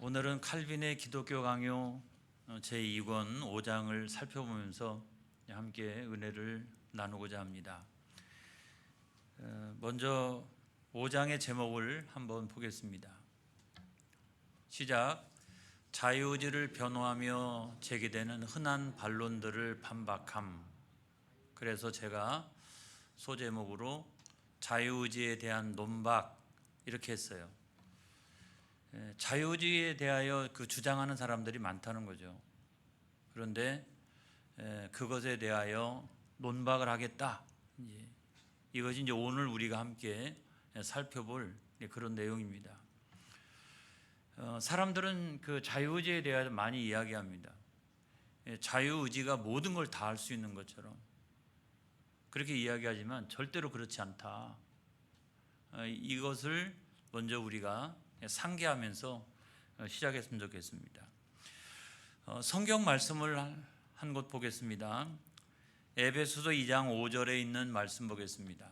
오늘은 칼빈의 기독교 강요 제2권 5장을 살펴보면서 함께 은혜를 나누고자 합니다. 먼저 5장의 제목을 한번 보겠습니다. 시작. 자유의지를 변호하며 제기되는 흔한 반론들을 반박함. 그래서 제가 소제목으로 자유의지에 대한 논박 이렇게 했어요. 자유의지에 대하여 주장하는 사람들이 많다는 거죠. 그런데 그것에 대하여 논박을 하겠다. 이것이 이제 오늘 우리가 함께 살펴볼 그런 내용입니다. 사람들은 그 자유의지에 대해서 많이 이야기합니다. 자유의지가 모든 걸 다 할 수 있는 것처럼 그렇게 이야기하지만 절대로 그렇지 않다. 이것을 먼저 우리가 상기하면서 시작했으면 좋겠습니다. 성경 말씀을 한 곳 보겠습니다. 에베소서 2장 5절에 있는 말씀 보겠습니다.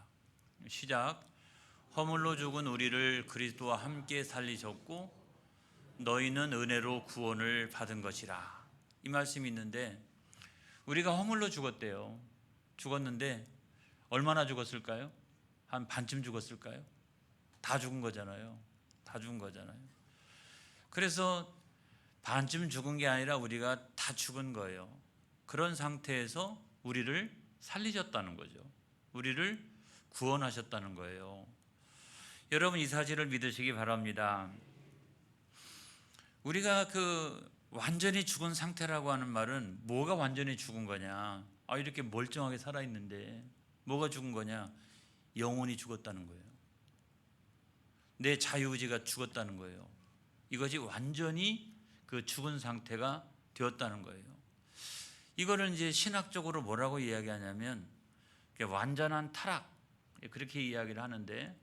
시작. 허물로 죽은 우리를 그리스도와 함께 살리셨고 너희는 은혜로 구원을 받은 것이라. 이 말씀이 있는데 우리가 허물로 죽었대요. 죽었는데 얼마나 죽었을까요? 한 반쯤 죽었을까요? 다 죽은 거잖아요. 다 죽은 거잖아요. 그래서 반쯤 죽은 게 아니라 우리가 다 죽은 거예요. 그런 상태에서 우리를 살리셨다는 거죠. 우리를 구원하셨다는 거예요. 여러분 이 사실을 믿으시기 바랍니다. 우리가 완전히 죽은 상태라고 하는 말은 뭐가 완전히 죽은 거냐? 이렇게 멀쩡하게 살아있는데 뭐가 죽은 거냐? 영혼이 죽었다는 거예요. 내 자유의지가 죽었다는 거예요. 이것이 완전히 죽은 상태가 되었다는 거예요. 이거를 이제 신학적으로 뭐라고 이야기하냐면 완전한 타락 그렇게 이야기를 하는데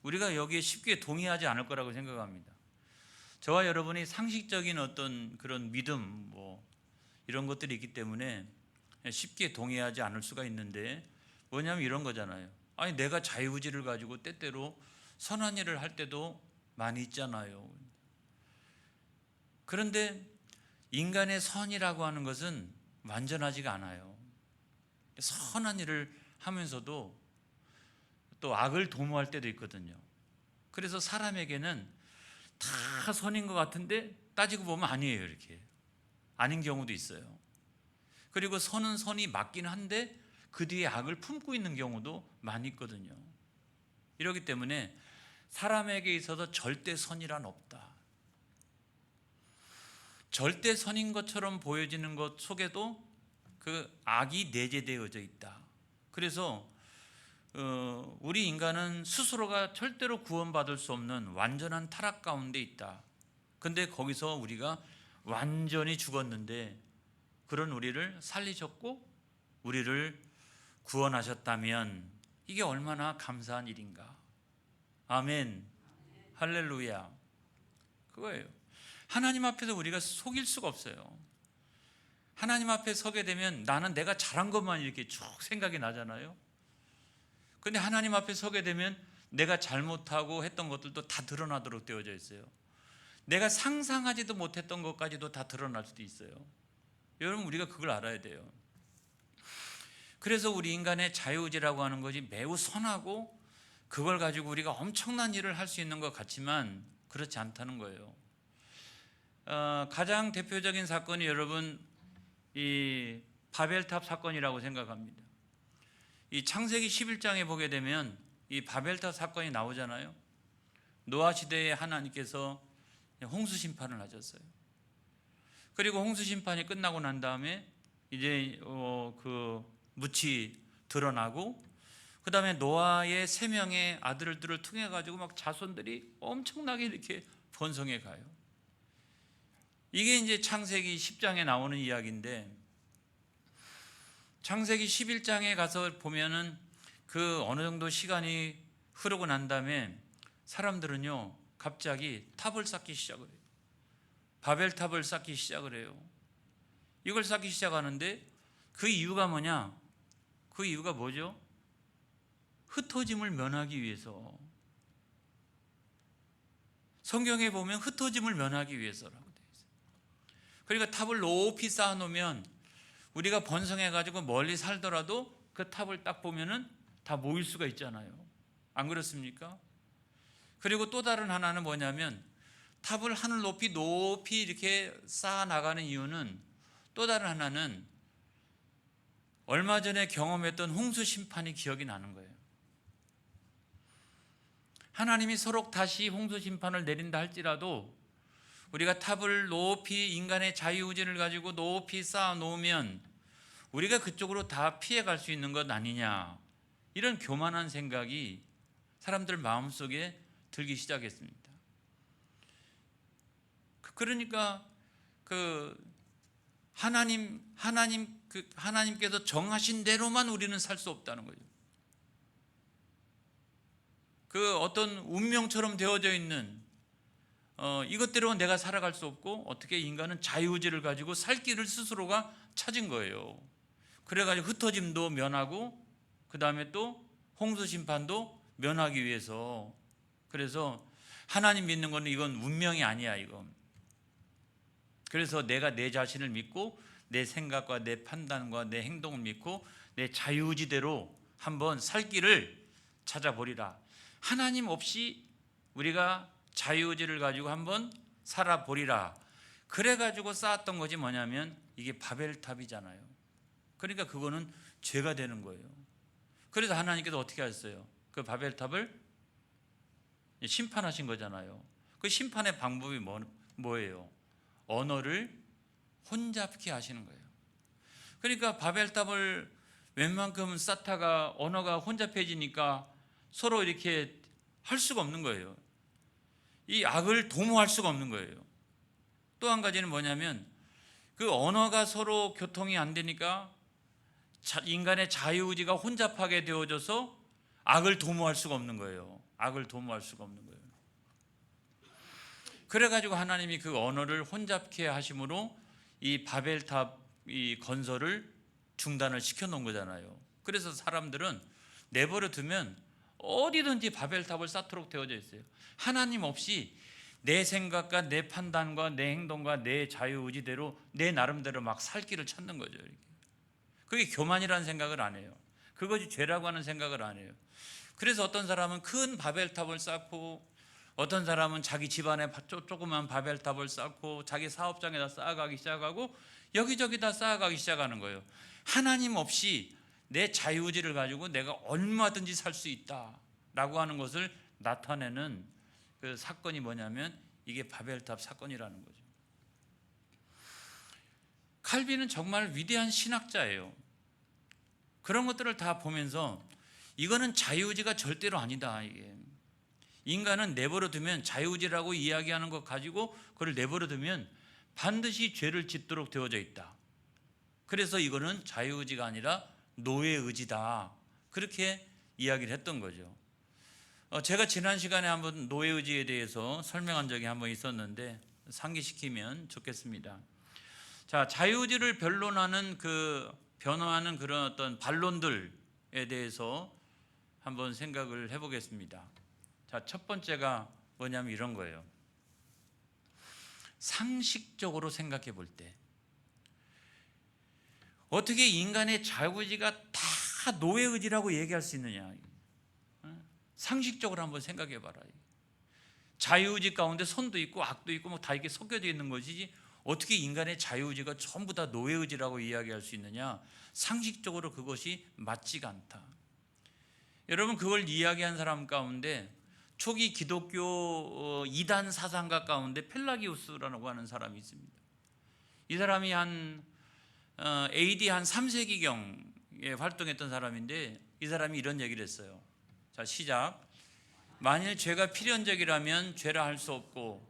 우리가 여기에 쉽게 동의하지 않을 거라고 생각합니다. 저와 여러분이 상식적인 어떤 그런 믿음 이런 것들이 있기 때문에 쉽게 동의하지 않을 수가 있는데 뭐냐면 이런 거잖아요. 내가 자유의지를 가지고 때때로 선한 일을 할 때도 많이 있잖아요. 그런데 인간의 선이라고 하는 것은 완전하지가 않아요. 선한 일을 하면서도 또 악을 도모할 때도 있거든요. 그래서 사람에게는 다 선인 것 같은데 따지고 보면 아니에요. 이렇게 아닌 경우도 있어요. 그리고 선은 선이 맞긴 한데 그 뒤에 악을 품고 있는 경우도 많이 있거든요. 이렇기 때문에 사람에게 있어서 절대 선이란 없다. 절대 선인 것처럼 보여지는 것 속에도 그 악이 내재되어져 있다. 그래서 우리 인간은 스스로가 절대로 구원받을 수 없는 완전한 타락 가운데 있다. 근데 거기서 우리가 완전히 죽었는데 그런 우리를 살리셨고 우리를 구원하셨다면 이게 얼마나 감사한 일인가. 아멘. 할렐루야. 그거예요. 하나님 앞에서 우리가 속일 수가 없어요. 하나님 앞에 서게 되면 나는 내가 잘한 것만 이렇게 쭉 생각이 나잖아요. 그런데 하나님 앞에 서게 되면 내가 잘못하고 했던 것들도 다 드러나도록 되어져 있어요. 내가 상상하지도 못했던 것까지도 다 드러날 수도 있어요. 여러분 우리가 그걸 알아야 돼요. 그래서 우리 인간의 자유의지라고 하는 것이 매우 선하고 그걸 가지고 우리가 엄청난 일을 할 수 있는 것 같지만 그렇지 않다는 거예요. 가장 대표적인 사건이 여러분 이 바벨탑 사건이라고 생각합니다. 이 창세기 11장에 보게 되면 이 바벨탑 사건이 나오잖아요. 노아 시대에 하나님께서 홍수 심판을 하셨어요. 그리고 홍수 심판이 끝나고 난 다음에 이제 묻이 드러나고 그 다음에 노아의 3명의 아들들을 통해 가지고 막 자손들이 엄청나게 이렇게 번성해 가요. 이게 이제 창세기 10장에 나오는 이야기인데 창세기 11장에 가서 보면은 어느 정도 시간이 흐르고 난 다음에 사람들은요 갑자기 탑을 쌓기 시작을 해요. 바벨탑을 쌓기 시작을 해요. 이걸 쌓기 시작하는데 그 이유가 뭐냐? 그 이유가 뭐죠? 흩어짐을 면하기 위해서. 성경에 보면 흩어짐을 면하기 위해서라고 되어 있어요. 그러니까 탑을 높이 쌓아놓으면 우리가 번성해가지고 멀리 살더라도 그 탑을 딱 보면은 다 모일 수가 있잖아요. 안 그렇습니까? 그리고 또 다른 하나는 뭐냐면 탑을 하늘 높이 이렇게 쌓아 나가는 이유는 또 다른 하나는 얼마 전에 경험했던 홍수 심판이 기억이 나는 거예요. 하나님이 서로 다시 홍수 심판을 내린다 할지라도 우리가 탑을 높이 인간의 자유의지를 가지고 높이 쌓아 놓으면 우리가 그쪽으로 다 피해갈 수 있는 것 아니냐, 이런 교만한 생각이 사람들 마음속에 들기 시작했습니다. 그러니까 하나님께서 정하신 대로만 우리는 살 수 없다는 거죠. 그 어떤 운명처럼 되어져 있는 이것대로 내가 살아갈 수 없고, 어떻게 인간은 자유의지를 가지고 살 길을 스스로가 찾은 거예요. 그래가지고 흩어짐도 면하고 그 다음에 또 홍수 심판도 면하기 위해서. 그래서 하나님 믿는 거는 이건 운명이 아니야, 이건. 그래서 내가 내 자신을 믿고 내 생각과 내 판단과 내 행동을 믿고 내 자유의지대로 한번 살 길을 찾아보리라. 하나님 없이 우리가 자유의지를 가지고 한번 살아보리라. 그래가지고 쌓았던 것이 뭐냐면 이게 바벨탑이잖아요. 그러니까 그거는 죄가 되는 거예요. 그래서 하나님께서 어떻게 하셨어요? 그 바벨탑을 심판하신 거잖아요. 그 심판의 방법이 뭐예요? 언어를 혼잡케 하시는 거예요. 그러니까 바벨탑을 웬만큼 쌓다가 언어가 혼잡해지니까 서로 이렇게 할 수가 없는 거예요. 이 악을 도모할 수가 없는 거예요. 또 한 가지는 뭐냐면 그 언어가 서로 교통이 안 되니까 인간의 자유의지가 혼잡하게 되어져서 악을 도모할 수가 없는 거예요. 악을 도모할 수가 없는 거예요. 그래가지고 하나님이 그 언어를 혼잡케 하심으로 이 바벨탑 이 건설을 중단을 시켜놓은 거잖아요. 그래서 사람들은 내버려 두면 어디든지 바벨탑을 쌓도록 되어져 있어요. 하나님 없이 내 생각과 내 판단과 내 행동과 내 자유의지대로 내 나름대로 막 살 길을 찾는 거죠. 이렇게. 그게 교만이라는 생각을 안 해요. 그것이 죄라고 하는 생각을 안 해요. 그래서 어떤 사람은 큰 바벨탑을 쌓고, 어떤 사람은 자기 집안에 조그만 바벨탑을 쌓고 자기 사업장에다 쌓아가기 시작하고 여기저기 다 쌓아가기 시작하는 거예요. 하나님 없이 내 자유의지를 가지고 내가 얼마든지 살 수 있다라고 하는 것을 나타내는 그 사건이 뭐냐면 이게 바벨탑 사건이라는 거죠. 칼빈은 정말 위대한 신학자예요. 그런 것들을 다 보면서 이거는 자유의지가 절대로 아니다. 이게 인간은 내버려 두면, 자유의지라고 이야기하는 것 가지고 그걸 내버려 두면 반드시 죄를 짓도록 되어져 있다. 그래서 이거는 자유의지가 아니라 노예의지다. 그렇게 이야기를 했던 거죠. 제가 지난 시간에 한번 노예의지에 대해서 설명한 적이 한번 있었는데 상기시키면 좋겠습니다. 자, 자유의지를 변호하는 그런 어떤 반론들에 대해서 한번 생각을 해보겠습니다. 자, 첫 번째가 뭐냐면 이런 거예요. 상식적으로 생각해 볼 때 어떻게 인간의 자유의지가 다 노예의지라고 얘기할 수 있느냐. 상식적으로 한번 생각해 봐라. 자유의지 가운데 선도 있고 악도 있고 뭐 다 이렇게 섞여져 있는 것이지 어떻게 인간의 자유의지가 전부 다 노예의지라고 이야기할 수 있느냐. 상식적으로 그것이 맞지가 않다. 여러분, 그걸 이야기한 사람 가운데 초기 기독교 이단 사상가 가운데 펠라기우스라고 하는 사람이 있습니다. 이 사람이 AD 한 3세기경에 활동했던 사람인데 이 사람이 이런 얘기를 했어요. 자, 시작. 만일 죄가 필연적이라면 죄라 할 수 없고,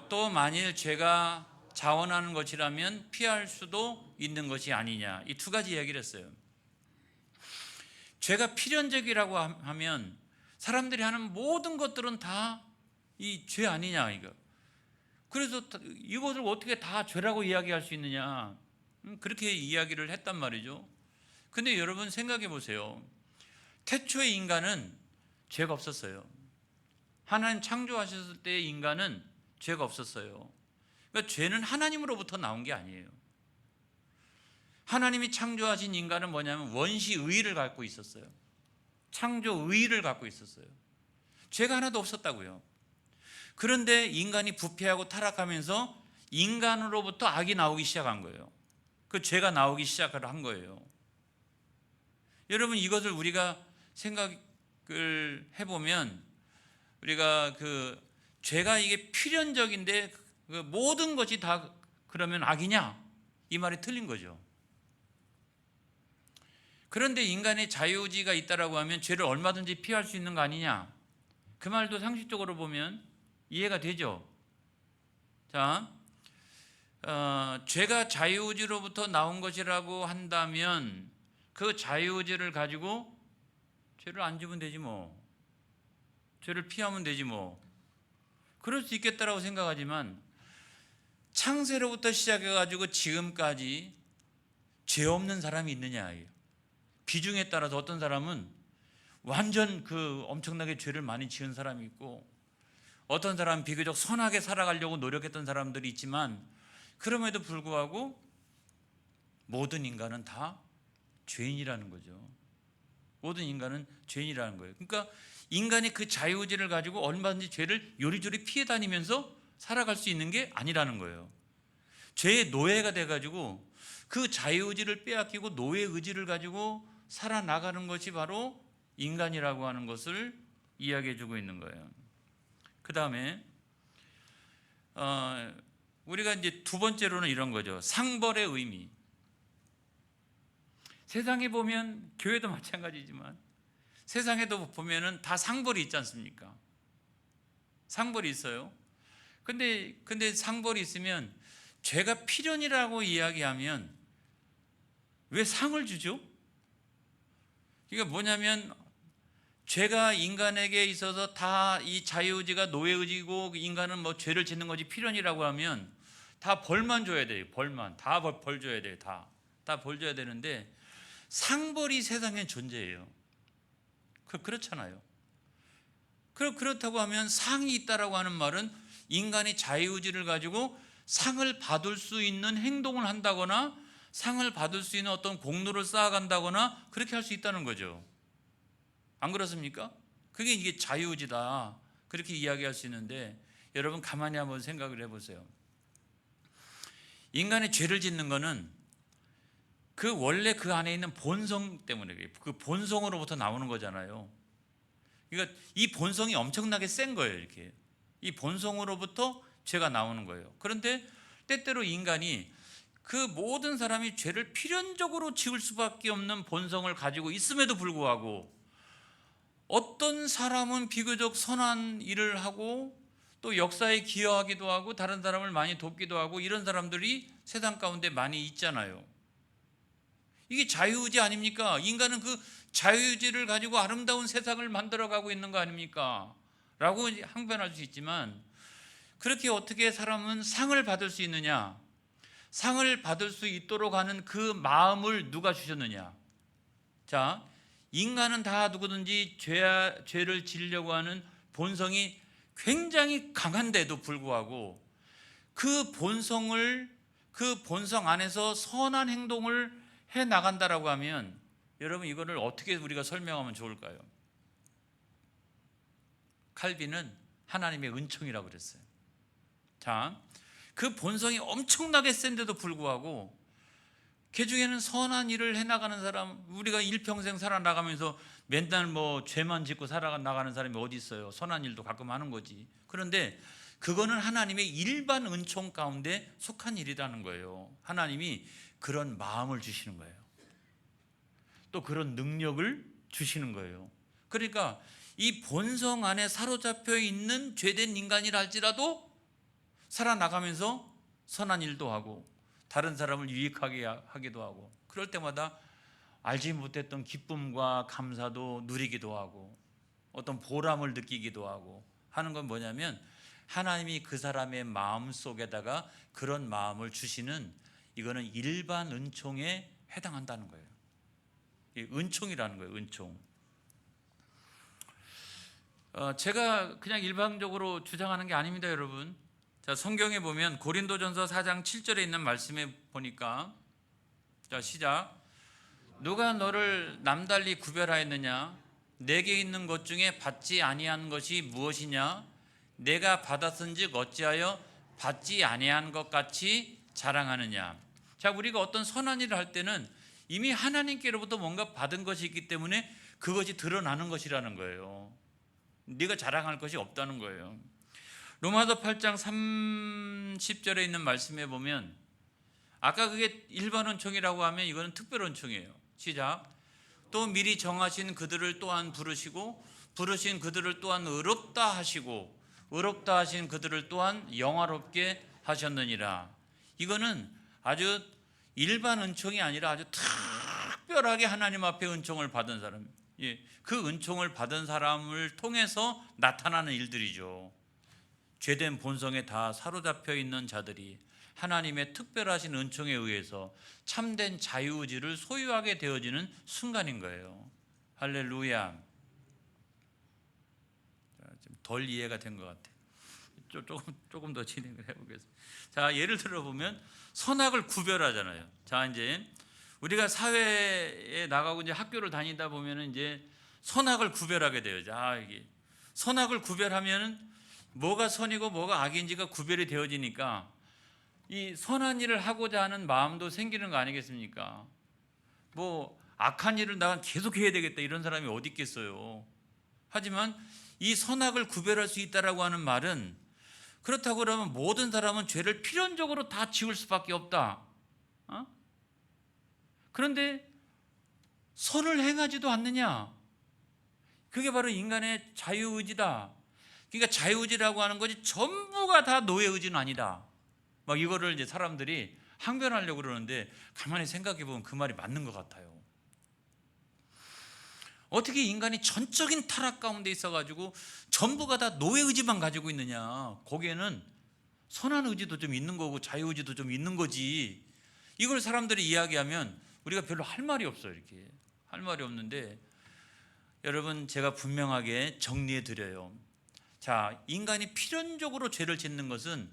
또 만일 죄가 자원하는 것이라면 피할 수도 있는 것이 아니냐. 이 두 가지 얘기를 했어요. 죄가 필연적이라고 하면 사람들이 하는 모든 것들은 다 이 죄 아니냐 이거. 그래서 이것을 어떻게 다 죄라고 이야기할 수 있느냐. 그렇게 이야기를 했단 말이죠. 근데 여러분 생각해 보세요. 태초의 인간은 죄가 없었어요. 하나님 창조하셨을 때 인간은 죄가 없었어요. 그러니까 죄는 하나님으로부터 나온 게 아니에요. 하나님이 창조하신 인간은 뭐냐면 원시 의의를 갖고 있었어요. 창조 의의를 갖고 있었어요. 죄가 하나도 없었다고요. 그런데 인간이 부패하고 타락하면서 인간으로부터 악이 나오기 시작한 거예요. 그 죄가 나오기 시작을 한 거예요. 여러분, 이것을 우리가 생각을 해보면 우리가 죄가 이게 필연적인데 그 모든 것이 다 그러면 악이냐? 이 말이 틀린 거죠. 그런데 인간의 자유의지가 있다라고 하면 죄를 얼마든지 피할 수 있는 거 아니냐? 그 말도 상식적으로 보면 이해가 되죠. 자, 죄가 자유의지로부터 나온 것이라고 한다면 그 자유의지를 가지고 죄를 안 지면 되지 뭐. 죄를 피하면 되지 뭐. 그럴 수 있겠다라고 생각하지만 창세로부터 시작해가지고 지금까지 죄 없는 사람이 있느냐. 비중에 따라서 어떤 사람은 완전 엄청나게 죄를 많이 지은 사람이 있고, 어떤 사람은 비교적 선하게 살아가려고 노력했던 사람들이 있지만, 그럼에도 불구하고 모든 인간은 다 죄인이라는 거죠. 모든 인간은 죄인이라는 거예요. 그러니까 인간이 그 자유의지를 가지고 얼마든지 죄를 요리조리 피해 다니면서 살아갈 수 있는 게 아니라는 거예요. 죄의 노예가 돼가지고 그 자유의지를 빼앗기고 노예 의지를 가지고 살아나가는 것이 바로 인간이라고 하는 것을 이야기해 주고 있는 거예요. 그 다음에 우리가 이제 두 번째로는 이런 거죠. 상벌의 의미. 세상에 보면 교회도 마찬가지지만 세상에도 보면은 다 상벌이 있지 않습니까? 상벌이 있어요. 근데 상벌이 있으면 죄가 필연이라고 이야기하면 왜 상을 주죠? 이게 뭐냐면 죄가 인간에게 있어서 다 이 자유의지가 노예의지고 인간은 뭐 죄를 짓는 거지 필연이라고 하면 다 벌만 줘야 돼요. 벌만. 다 벌 줘야 돼요. 다 벌 줘야 되는데 상벌이 세상에 존재해요. 그렇잖아요. 그렇다고 하면 상이 있다라고 하는 말은 인간이 자유의지를 가지고 상을 받을 수 있는 행동을 한다거나 상을 받을 수 있는 어떤 공로를 쌓아간다거나 그렇게 할 수 있다는 거죠. 안 그렇습니까? 그게 이게 자유의지다. 그렇게 이야기할 수 있는데 여러분 가만히 한번 생각을 해보세요. 인간의 죄를 짓는 거는 원래 그 안에 있는 본성 때문에 그래요. 그 본성으로부터 나오는 거잖아요. 그러니까 이 본성이 엄청나게 센 거예요. 이렇게 이 본성으로부터 죄가 나오는 거예요. 그런데 때때로 인간이 그 모든 사람이 죄를 필연적으로 지을 수밖에 없는 본성을 가지고 있음에도 불구하고 어떤 사람은 비교적 선한 일을 하고 또 역사에 기여하기도 하고 다른 사람을 많이 돕기도 하고 이런 사람들이 세상 가운데 많이 있잖아요. 이게 자유의지 아닙니까? 인간은 그 자유의지를 가지고 아름다운 세상을 만들어가고 있는 거 아닙니까? 라고 항변할 수 있지만 그렇게 어떻게 사람은 상을 받을 수 있느냐? 상을 받을 수 있도록 하는 그 마음을 누가 주셨느냐? 자, 인간은 다 누구든지 죄를 지으려고 하는 본성이 굉장히 강한데도 불구하고 그 본성 안에서 선한 행동을 해 나간다라고 하면 여러분 이거를 어떻게 우리가 설명하면 좋을까요? 칼빈은 하나님의 은총이라고 그랬어요. 자, 그 본성이 엄청나게 센데도 불구하고 그 중에는 선한 일을 해나가는 사람, 우리가 일평생 살아나가면서 맨날 뭐 죄만 짓고 살아나가는 사람이 어디 있어요? 선한 일도 가끔 하는 거지. 그런데 그거는 하나님의 일반 은총 가운데 속한 일이라는 거예요. 하나님이 그런 마음을 주시는 거예요. 또 그런 능력을 주시는 거예요. 그러니까 이 본성 안에 사로잡혀 있는 죄된 인간이라 할지라도 살아나가면서 선한 일도 하고 다른 사람을 유익하게 하기도 하고 그럴 때마다 알지 못했던 기쁨과 감사도 누리기도 하고 어떤 보람을 느끼기도 하고 하는 건 뭐냐면 하나님이 그 사람의 마음 속에다가 그런 마음을 주시는 이거는 일반 은총에 해당한다는 거예요. 은총이라는 거예요. 은총. 제가 그냥 일방적으로 주장하는 게 아닙니다, 여러분. 자, 성경에 보면 고린도전서 4장 7절에 있는 말씀에 보니까, 자, 시작. 누가 너를 남달리 구별하였느냐? 내게 있는 것 중에 받지 아니한 것이 무엇이냐? 내가 받았은즉 어찌하여 받지 아니한 것 같이 자랑하느냐? 자, 우리가 어떤 선한 일을 할 때는 이미 하나님께로부터 뭔가 받은 것이 있기 때문에 그것이 드러나는 것이라는 거예요. 네가 자랑할 것이 없다는 거예요. 로마서 8장 30절에 있는 말씀에 보면, 아까 그게 일반 은총이라고 하면 이거는 특별 은총이에요. 시작. 또 미리 정하신 그들을 또한 부르시고 부르신 그들을 또한 의롭다 하시고 의롭다 하신 그들을 또한 영화롭게 하셨느니라. 이거는 아주 일반 은총이 아니라 아주 특별하게 하나님 앞에 은총을 받은 사람, 그 은총을 받은 사람을 통해서 나타나는 일들이죠. 죄된 본성에 다 사로잡혀 있는 자들이 하나님의 특별하신 은총에 의해서 참된 자유의지를 소유하게 되어지는 순간인 거예요. 할렐루야. 좀 덜 이해가 된 것 같아요. 조금 더 진행을 해보겠습니다. 자, 예를 들어 보면 선악을 구별하잖아요. 자, 이제 우리가 사회에 나가고 이제 학교를 다니다 보면은 이제 선악을 구별하게 돼요. 자, 이게 선악을 구별하면은 뭐가 선이고 뭐가 악인지가 구별이 되어지니까 이 선한 일을 하고자 하는 마음도 생기는 거 아니겠습니까? 뭐 악한 일을 나 계속 해야 되겠다 이런 사람이 어디 있겠어요. 하지만 이 선악을 구별할 수 있다라고 하는 말은, 그렇다고 그러면 모든 사람은 죄를 필연적으로 다 지을 수밖에 없다. 그런데 선을 행하지도 않느냐? 그게 바로 인간의 자유의지다. 그러니까 자유의지라고 하는 것이 전부가 다 노예의지는 아니다. 막 이거를 이제 사람들이 항변하려고 그러는데 가만히 생각해 보면 그 말이 맞는 것 같아요. 어떻게 인간이 전적인 타락 가운데 있어가지고 전부가 다 노예의지만 가지고 있느냐? 거기에는 선한 의지도 좀 있는 거고 자유의지도 좀 있는 거지. 이걸 사람들이 이야기하면 우리가 별로 할 말이 없어요. 이렇게 할 말이 없는데, 여러분 제가 분명하게 정리해 드려요. 자, 인간이 필연적으로 죄를 짓는 것은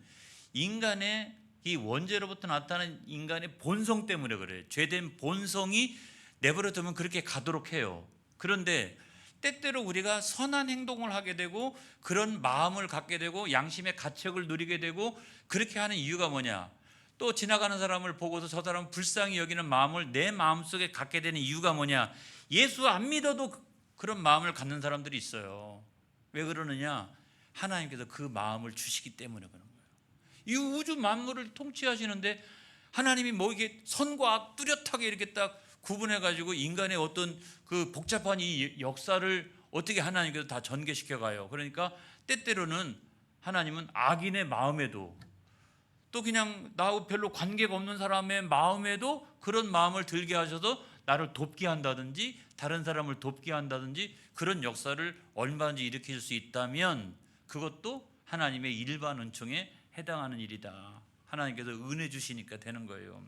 인간의 이 원죄로부터 나타나는 인간의 본성 때문에 그래요. 죄된 본성이 내버려 두면 그렇게 가도록 해요. 그런데 때때로 우리가 선한 행동을 하게 되고 그런 마음을 갖게 되고 양심의 가책을 누리게 되고 그렇게 하는 이유가 뭐냐? 또 지나가는 사람을 보고서 저 사람은 불쌍히 여기는 마음을 내 마음속에 갖게 되는 이유가 뭐냐? 예수 안 믿어도 그런 마음을 갖는 사람들이 있어요. 왜 그러느냐? 하나님께서 그 마음을 주시기 때문에 그런 거예요. 이 우주 만물을 통치하시는데 하나님이 뭐 이게 선과 악 뚜렷하게 이렇게 딱 구분해 가지고 인간의 어떤 그 복잡한 이 역사를 어떻게 하나님께서 다 전개시켜 가요. 그러니까 때때로는 하나님은 악인의 마음에도, 또 그냥 나하고 별로 관계가 없는 사람의 마음에도 그런 마음을 들게 하셔서 나를 돕게 한다든지 다른 사람을 돕게 한다든지 그런 역사를 얼마든지 일으킬 수 있다면 그것도 하나님의 일반 은총에 해당하는 일이다. 하나님께서 은혜 주시니까 되는 거예요.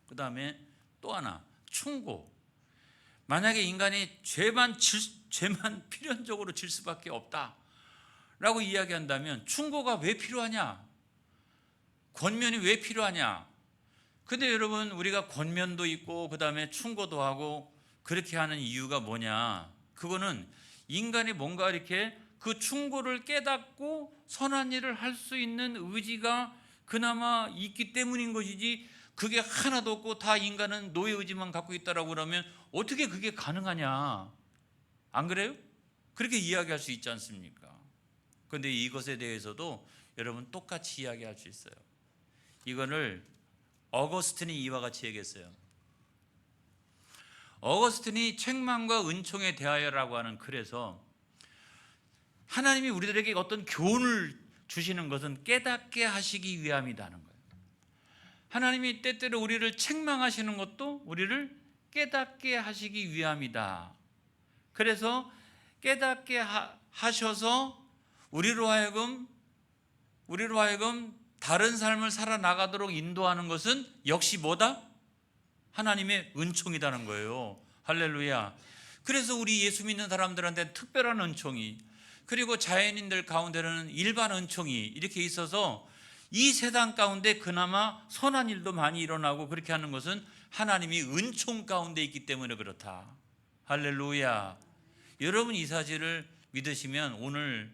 그 다음에 또 하나, 충고. 만약에 인간이 죄만 필연적으로 질 수밖에 없다라고 이야기한다면 충고가 왜 필요하냐? 권면이 왜 필요하냐? 근데 여러분, 우리가 권면도 있고 그 다음에 충고도 하고 그렇게 하는 이유가 뭐냐? 그거는 인간이 뭔가 이렇게 그 충고를 깨닫고 선한 일을 할 수 있는 의지가 그나마 있기 때문인 것이지, 그게 하나도 없고 다 인간은 노예의지만 갖고 있다라고 그러면 어떻게 그게 가능하냐? 안 그래요? 그렇게 이야기할 수 있지 않습니까? 그런데 이것에 대해서도 여러분 똑같이 이야기할 수 있어요. 이거를 어거스틴이 이와 같이 얘기했어요. 어거스틴이 책망과 은총에 대하여라고 하는 글에서 하나님이 우리들에게 어떤 교훈을 주시는 것은 깨닫게 하시기 위함이라는 거예요. 하나님이 때때로 우리를 책망하시는 것도 우리를 깨닫게 하시기 위함이다. 그래서 깨닫게 하셔서 우리로 하여금 다른 삶을 살아나가도록 인도하는 것은 역시 뭐다? 하나님의 은총이라는 거예요. 할렐루야. 그래서 우리 예수 믿는 사람들한테 특별한 은총이, 그리고 자연인들 가운데는 일반 은총이 이렇게 있어서 이 세상 가운데 그나마 선한 일도 많이 일어나고 그렇게 하는 것은 하나님이 은총 가운데 있기 때문에 그렇다. 할렐루야. 여러분 이 사실을 믿으시면 오늘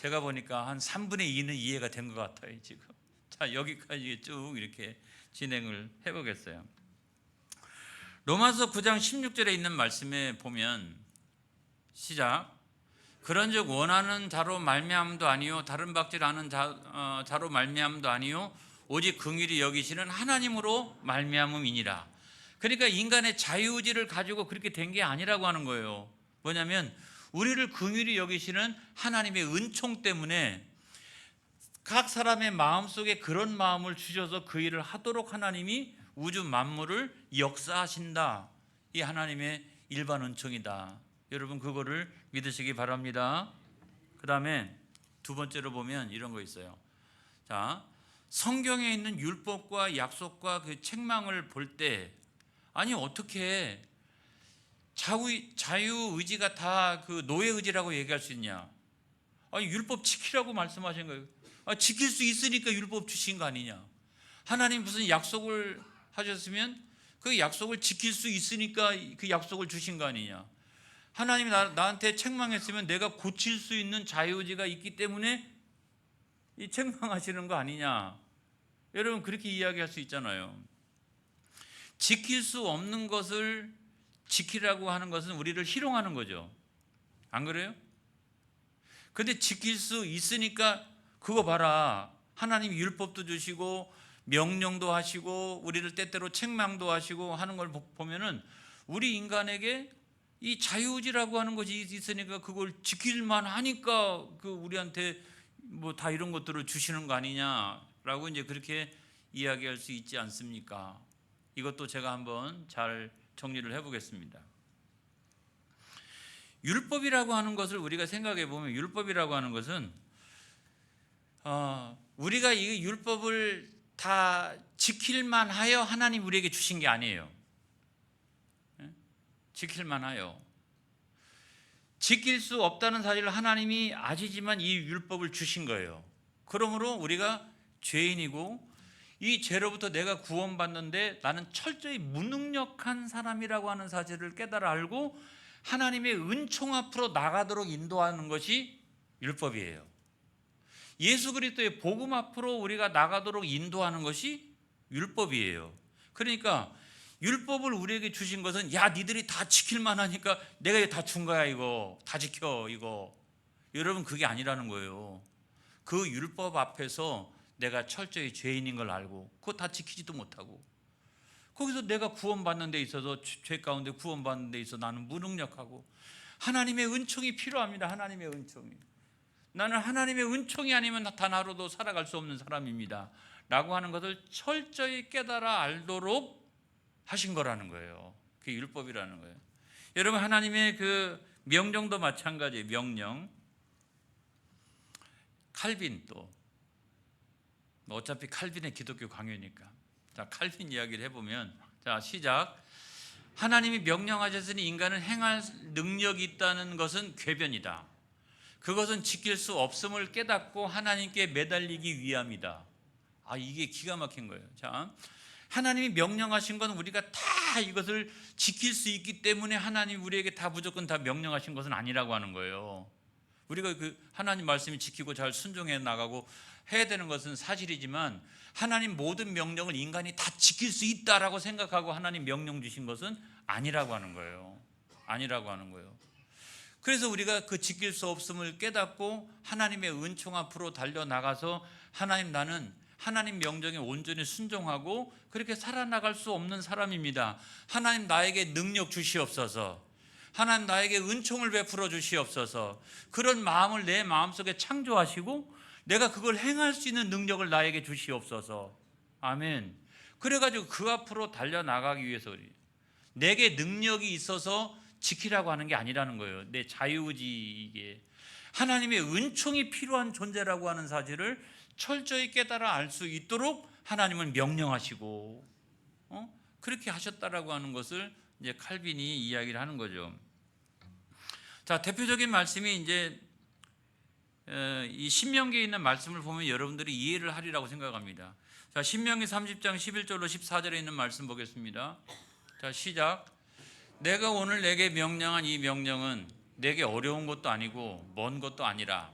제가 보니까 한 3분의 2는 이해가 된 것 같아요 지금. 자, 여기까지 쭉 이렇게 진행을 해보겠어요. 로마서 9장 16절에 있는 말씀에 보면 시작. 그런즉 원하는 자로 말미암음도 아니요 다른 박질 하는 자로 말미암음도 아니요 오직 긍휼히 여기시는 하나님으로 말미암음이니라. 그러니까 인간의 자유의지를 가지고 그렇게 된 게 아니라고 하는 거예요. 뭐냐면 우리를 긍휼히 여기시는 하나님의 은총 때문에 각 사람의 마음속에 그런 마음을 주셔서 그 일을 하도록 하나님이 우주 만물을 역사하신다. 이 하나님의 일반 은총이다. 여러분 그거를 믿으시기 바랍니다. 그 다음에 두 번째로 보면 이런 거 있어요. 자, 성경에 있는 율법과 약속과 그 책망을 볼 때 아니 어떻게 자유의지가 다 그 노예의지라고 얘기할 수 있냐. 아니 율법 지키라고 말씀하신 거예요. 지킬 수 있으니까 율법 주신 거 아니냐. 하나님 무슨 약속을 하셨으면 그 약속을 지킬 수 있으니까 그 약속을 주신 거 아니냐. 하나님이 나한테 책망했으면 내가 고칠 수 있는 자유의지가 있기 때문에 이 책망하시는 거 아니냐. 여러분 그렇게 이야기할 수 있잖아요. 지킬 수 없는 것을 지키라고 하는 것은 우리를 희롱하는 거죠. 안 그래요? 근데 지킬 수 있으니까 그거 봐라. 하나님 율법도 주시고 명령도 하시고 우리를 때때로 책망도 하시고 하는 걸 보면은 우리 인간에게 이 자유의지라고 하는 것이 있으니까 그걸 지킬만 하니까 그 우리한테 뭐 다 이런 것들을 주시는 거 아니냐라고 이제 그렇게 이야기할 수 있지 않습니까? 이것도 제가 한번 잘 정리를 해보겠습니다. 율법이라고 하는 것을 우리가 생각해 보면 율법이라고 하는 것은 우리가 이 율법을 다 지킬만 하여 하나님 우리에게 주신 게 아니에요. 지킬만 하여. 지킬 수 없다는 사실을 하나님이 아시지만 이 율법을 주신 거예요. 그러므로 우리가 죄인이고 이 죄로부터 내가 구원받는데 나는 철저히 무능력한 사람이라고 하는 사실을 깨달아 알고 하나님의 은총 앞으로 나가도록 인도하는 것이 율법이에요. 예수 그리스도의 복음 앞으로 우리가 나가도록 인도하는 것이 율법이에요. 그러니까 율법을 우리에게 주신 것은 야 니들이 다 지킬만 하니까 내가 다 준 거야. 이거 다 지켜. 이거 여러분 그게 아니라는 거예요. 그 율법 앞에서 내가 철저히 죄인인 걸 알고 그거 다 지키지도 못하고 거기서 내가 구원받는 데 있어서 죄 가운데 구원받는 데 있어서 나는 무능력하고 하나님의 은총이 필요합니다. 하나님의 은총이. 나는 하나님의 은총이 아니면 단 하루도 살아갈 수 없는 사람입니다. 라고 하는 것을 철저히 깨달아 알도록 하신 거라는 거예요. 그게 율법이라는 거예요. 여러분 하나님의 그 명령도 마찬가지예요. 명령. 칼빈 또 어차피 칼빈의 기독교 강요니까. 자, 칼빈 이야기를 해보면 자 시작. 하나님이 명령하셨으니 인간은 행할 능력이 있다는 것은 궤변이다. 그것은 지킬 수 없음을 깨닫고 하나님께 매달리기 위함이다. 이게 기가 막힌 거예요. 자, 하나님이 명령하신 건 우리가 다 이것을 지킬 수 있기 때문에 하나님 우리에게 다 무조건 다 명령하신 것은 아니라고 하는 거예요. 우리가 그 하나님 말씀을 지키고 잘 순종해 나가고 해야 되는 것은 사실이지만 하나님 모든 명령을 인간이 다 지킬 수 있다라고 생각하고 하나님 명령 주신 것은 아니라고 하는 거예요. 아니라고 하는 거예요. 그래서 우리가 그 지킬 수 없음을 깨닫고 하나님의 은총 앞으로 달려나가서 하나님 나는 하나님 명령에 온전히 순종하고 그렇게 살아나갈 수 없는 사람입니다. 하나님 나에게 능력 주시옵소서. 하나님 나에게 은총을 베풀어 주시옵소서. 그런 마음을 내 마음속에 창조하시고 내가 그걸 행할 수 있는 능력을 나에게 주시옵소서. 아멘. 그래가지고 그 앞으로 달려나가기 위해서 내게 능력이 있어서 지키라고 하는 게 아니라는 거예요. 내 자유의지에 하나님의 은총이 필요한 존재라고 하는 사실을 철저히 깨달아 알 수 있도록 하나님은 명령하시고 그렇게 하셨다라고 하는 것을 이제 칼빈이 이야기를 하는 거죠. 자, 대표적인 말씀이 이제 이 신명기에 있는 말씀을 보면 여러분들이 이해를 하리라고 생각합니다. 자, 신명기 30장 11절로 14절에 있는 말씀 보겠습니다. 자, 시작. 내가 오늘 내게 명령한 이 명령은 내게 어려운 것도 아니고 먼 것도 아니라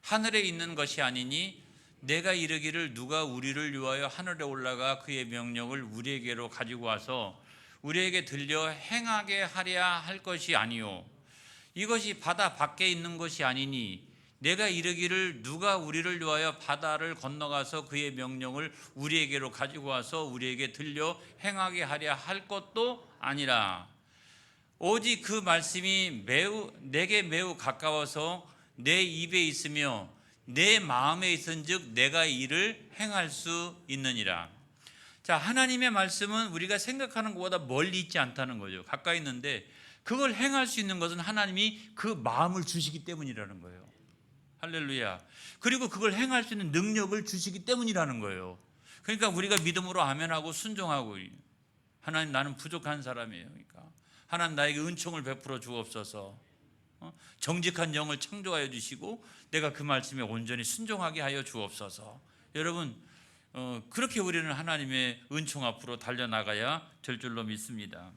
하늘에 있는 것이 아니니 내가 이르기를 누가 우리를 위하여 하늘에 올라가 그의 명령을 우리에게로 가지고 와서 우리에게 들려 행하게 하랴 할 것이 아니요 이것이 바다 밖에 있는 것이 아니니 내가 이르기를 누가 우리를 위하여 바다를 건너가서 그의 명령을 우리에게로 가지고 와서 우리에게 들려 행하게 하랴 할 것도 아니라 오직 그 말씀이 내게 매우 가까워서 내 입에 있으며 내 마음에 있은즉 내가 이를 행할 수 있느니라. 자, 하나님의 말씀은 우리가 생각하는 것보다 멀리 있지 않다는 거죠. 가까이 있는데 그걸 행할 수 있는 것은 하나님이 그 마음을 주시기 때문이라는 거예요. 할렐루야. 그리고 그걸 행할 수 있는 능력을 주시기 때문이라는 거예요. 그러니까 우리가 믿음으로 아멘하고 순종하고, 하나님 나는 부족한 사람이에요. 그러니까 하나님 나에게 은총을 베풀어 주옵소서. 정직한 영을 창조하여 주시고 내가 그 말씀에 온전히 순종하게 하여 주옵소서. 여러분, 그렇게 우리는 하나님의 은총 앞으로 달려나가야 될 줄로 믿습니다.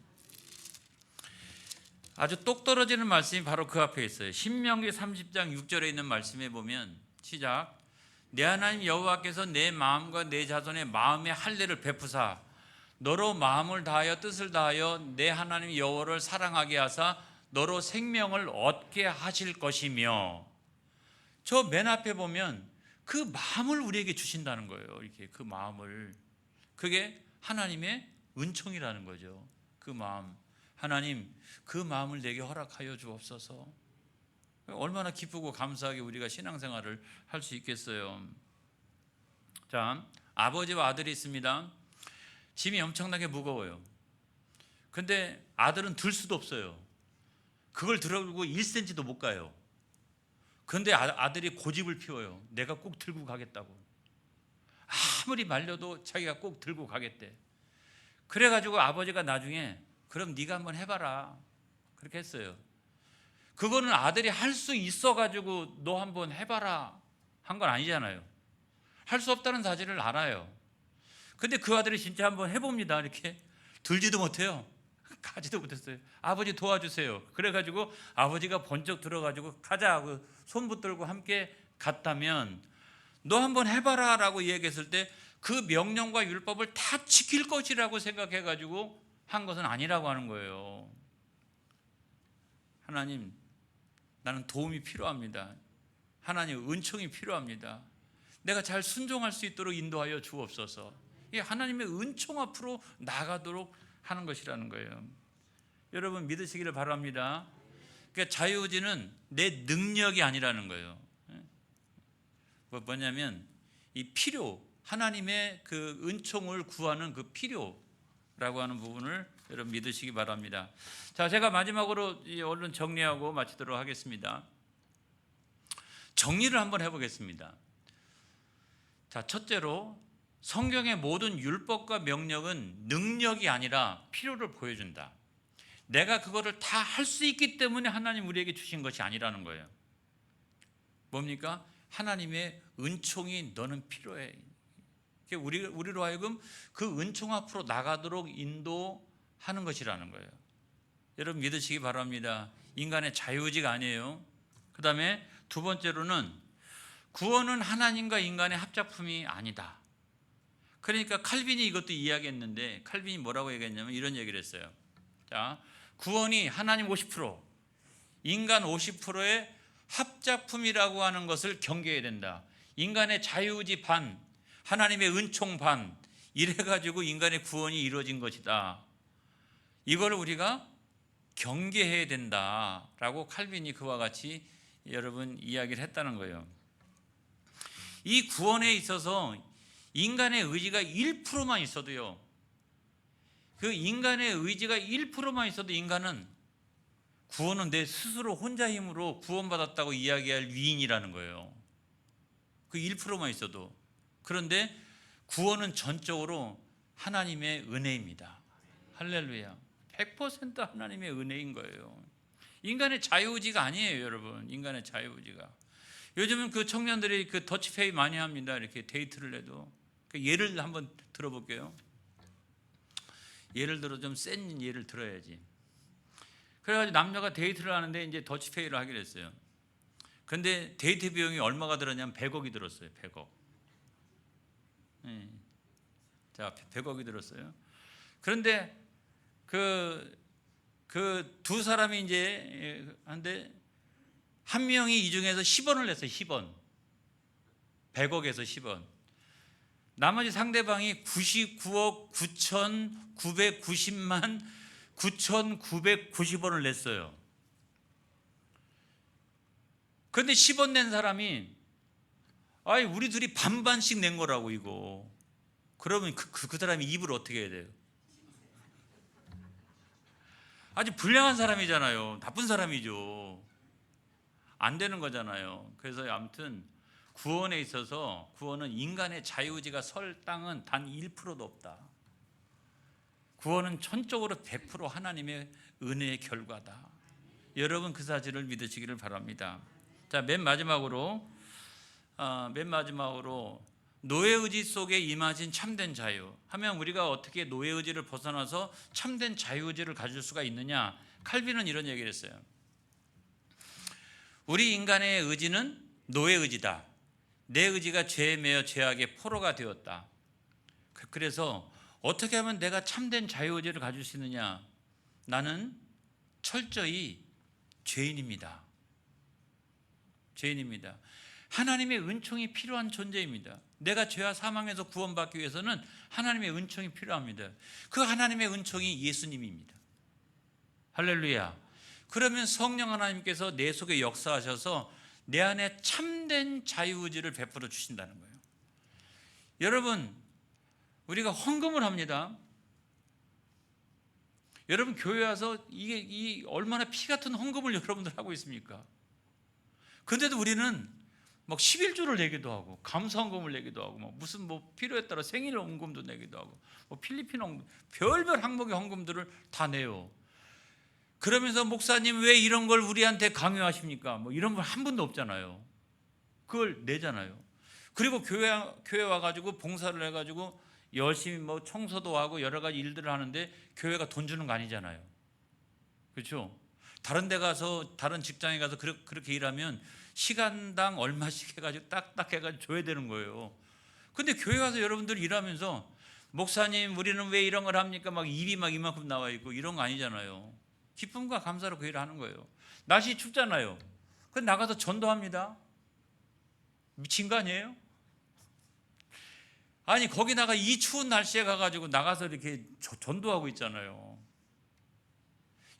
아주 똑 떨어지는 말씀이 바로 그 앞에 있어요. 신명기 30장 6절에 있는 말씀에 보면 시작. 내 하나님 여호와께서 내 마음과 내 자손의 마음에 할례를 베푸사 너로 마음을 다하여 뜻을 다하여 내 하나님 여호와를 사랑하게 하사 너로 생명을 얻게 하실 것이며, 저 맨 앞에 보면 그 마음을 우리에게 주신다는 거예요. 이렇게 그 마음을, 그게 하나님의 은총이라는 거죠. 그 마음, 하나님 그 마음을 내게 허락하여 주옵소서. 얼마나 기쁘고 감사하게 우리가 신앙생활을 할 수 있겠어요. 자, 아버지와 아들이 있습니다. 짐이 엄청나게 무거워요. 근데 아들은 들 수도 없어요. 그걸 들고 1cm도 못 가요. 그런데 아들이 고집을 피워요. 내가 꼭 들고 가겠다고. 아무리 말려도 자기가 꼭 들고 가겠대. 그래가지고 아버지가 나중에 그럼 네가 한번 해봐라 그렇게 했어요. 그거는 아들이 할 수 있어가지고 너 한번 해봐라 한 건 아니잖아요. 할 수 없다는 사실을 알아요. 근데 그 아들이 진짜 한번 해봅니다. 이렇게 들지도 못해요. 가지도 못했어요. 아버지 도와주세요. 그래가지고 아버지가 번쩍 들어가지고 가자 하고 손 붙들고 함께 갔다면 너 한번 해봐라 라고 이야기했을 때 그 명령과 율법을 다 지킬 것이라고 생각해가지고 한 것은 아니라고 하는 거예요. 하나님, 나는 도움이 필요합니다. 하나님, 은총이 필요합니다. 내가 잘 순종할 수 있도록 인도하여 주옵소서. 이게 하나님의 은총 앞으로 나가도록 하는 것이라는 거예요. 여러분 믿으시기를 바랍니다. 그러니까 자유의지는 내 능력이 아니라는 거예요. 뭐냐면 이 필요, 하나님의 그 은총을 구하는 그 필요라고 하는 부분을 여러분 믿으시기 바랍니다. 자, 제가 마지막으로 얼른 정리하고 마치도록 하겠습니다. 정리를 한번 해보겠습니다. 자, 첫째로 성경의 모든 율법과 명령은 능력이 아니라 필요를 보여준다. 내가 그거를 다 할 수 있기 때문에 하나님 우리에게 주신 것이 아니라는 거예요. 뭡니까? 하나님의 은총이 너는 필요해. 우리로 하여금 그 은총 앞으로 나가도록 인도하는 것이라는 거예요. 여러분 믿으시기 바랍니다. 인간의 자유의지가 아니에요. 그 다음에 두 번째로는 구원은 하나님과 인간의 합작품이 아니다. 그러니까 칼빈이 이것도 이야기했는데 칼빈이 뭐라고 얘기했냐면 이런 얘기를 했어요. 자, 구원이 하나님 50%, 인간 50%의 합작품이라고 하는 것을 경계해야 된다. 인간의 자유의지 반, 하나님의 은총 반, 이래가지고 인간의 구원이 이루어진 것이다. 이걸 우리가 경계해야 된다라고 칼빈이 그와 같이 여러분 이야기를 했다는 거예요. 이 구원에 있어서 인간의 의지가 1%만 있어도요, 그 인간의 의지가 1%만 있어도 인간은 구원은 내 스스로 혼자 힘으로 구원받았다고 이야기할 위인이라는 거예요. 그 1%만 있어도. 그런데 구원은 전적으로 하나님의 은혜입니다. 할렐루야. 100% 하나님의 은혜인 거예요. 인간의 자유의지가 아니에요, 여러분. 인간의 자유의지가. 요즘은 그 청년들이 그 더치페이 많이 합니다. 이렇게 데이트를 해도. 예를 한번 들어볼게요. 예를 들어 좀 센 예를 들어야지. 그래가지고 남녀가 데이트를 하는데 이제 더치페이를 하기로 했어요. 근데 데이트 비용이 얼마가 들었냐면 100억이 들었어요. 100억. 네. 자, 100억이 들었어요. 그런데 그 두 사람이 이제 한데 한 명이 이 중에서 10원을 냈어요. 10원. 100억에서 10원. 나머지 상대방이 99억 9,990만 9,990원을 냈어요. 그런데 10원 낸 사람이 아이 우리 둘이 반반씩 낸 거라고 이거. 그러면 그 사람이 입을 어떻게 해야 돼요? 아주 불량한 사람이잖아요. 나쁜 사람이죠. 안 되는 거잖아요. 그래서 아무튼 구원에 있어서 구원은 인간의 자유의지가 설 땅은 단 1%도 없다. 구원은 전적으로 100% 하나님의 은혜의 결과다. 여러분 그 사실을 믿으시기를 바랍니다. 자, 맨 마지막으로 노예의지 속에 임하신 참된 자유 하면 우리가 어떻게 노예의지를 벗어나서 참된 자유의지를 가질 수가 있느냐. 칼빈은 이런 얘기를 했어요. 우리 인간의 의지는 노예의지다. 내 의지가 죄에 매여 죄악의 포로가 되었다. 그래서 어떻게 하면 내가 참된 자유의지를 가질 수 있느냐. 나는 철저히 죄인입니다. 죄인입니다. 하나님의 은총이 필요한 존재입니다. 내가 죄와 사망에서 구원받기 위해서는 하나님의 은총이 필요합니다. 그 하나님의 은총이 예수님입니다. 할렐루야. 그러면 성령 하나님께서 내 속에 역사하셔서 내 안에 참된 자유의지를 베풀어 주신다는 거예요. 여러분, 우리가 헌금을 합니다. 여러분 교회 와서 이게 얼마나 피 같은 헌금을 여러분들 하고 있습니까? 그런데도 우리는 막 11조를 내기도 하고 감사헌금을 내기도 하고 무슨 필요에 따라 생일 헌금도 내기도 하고 필리핀 헌금, 별별 항목의 헌금들을 다 내요. 그러면서 목사님 왜 이런 걸 우리한테 강요하십니까? 이런 건 한 번도 없잖아요. 그걸 내잖아요. 그리고 교회 와가지고 봉사를 해가지고 열심히 청소도 하고 여러 가지 일들을 하는데 교회가 돈 주는 거 아니잖아요. 그렇죠? 다른 데 가서 다른 직장에 가서 그렇게 일하면 시간당 얼마씩 해가지고 딱딱 해가지고 줘야 되는 거예요. 근데 교회 가서 여러분들 일하면서 목사님 우리는 왜 이런 걸 합니까? 입이 이만큼 나와 있고 이런 거 아니잖아요. 기쁨과 감사로 그 일을 하는 거예요. 날씨 춥잖아요. 그럼 나가서 전도합니다. 미친 거 아니에요? 아니 거기다가 이 추운 날씨에 가가지고 나가서 이렇게 전도하고 있잖아요.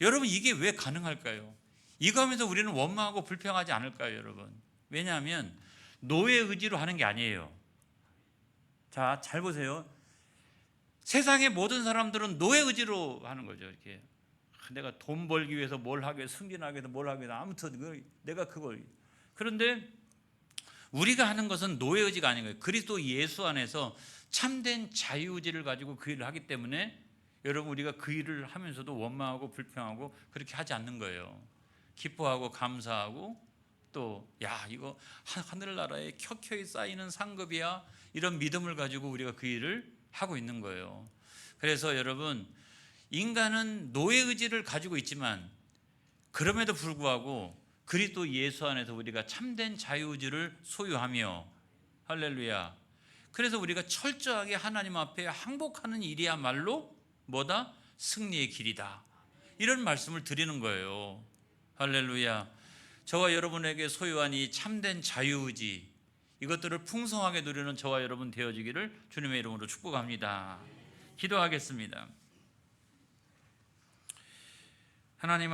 여러분 이게 왜 가능할까요? 이거 하면서 우리는 원망하고 불평하지 않을까요, 여러분? 왜냐하면 노예 의지로 하는 게 아니에요. 자, 잘 보세요. 세상의 모든 사람들은 노예 의지로 하는 거죠. 이렇게 내가 돈 벌기 위해서 뭘 하기 위해서 승진하기 위해서 뭘 하기 위해서 아무튼 내가 그걸. 그런데 우리가 하는 것은 노예 의지가 아닌 거예요. 그리스도 예수 안에서 참된 자유 의지를 가지고 그 일을 하기 때문에 여러분 우리가 그 일을 하면서도 원망하고 불평하고 그렇게 하지 않는 거예요. 기뻐하고 감사하고 또 야 이거 하늘나라에 켜켜이 쌓이는 상급이야 이런 믿음을 가지고 우리가 그 일을 하고 있는 거예요. 그래서 여러분 인간은 노예의지를 가지고 있지만 그럼에도 불구하고 그리스도 예수 안에서 우리가 참된 자유의지를 소유하며 할렐루야. 그래서 우리가 철저하게 하나님 앞에 항복하는 일이야말로 뭐다? 승리의 길이다. 이런 말씀을 드리는 거예요. 할렐루야. 저와 여러분에게 소유한 이 참된 자유의지 이것들을 풍성하게 누리는 저와 여러분 되어지기를 주님의 이름으로 축복합니다. 기도하겠습니다. 하나님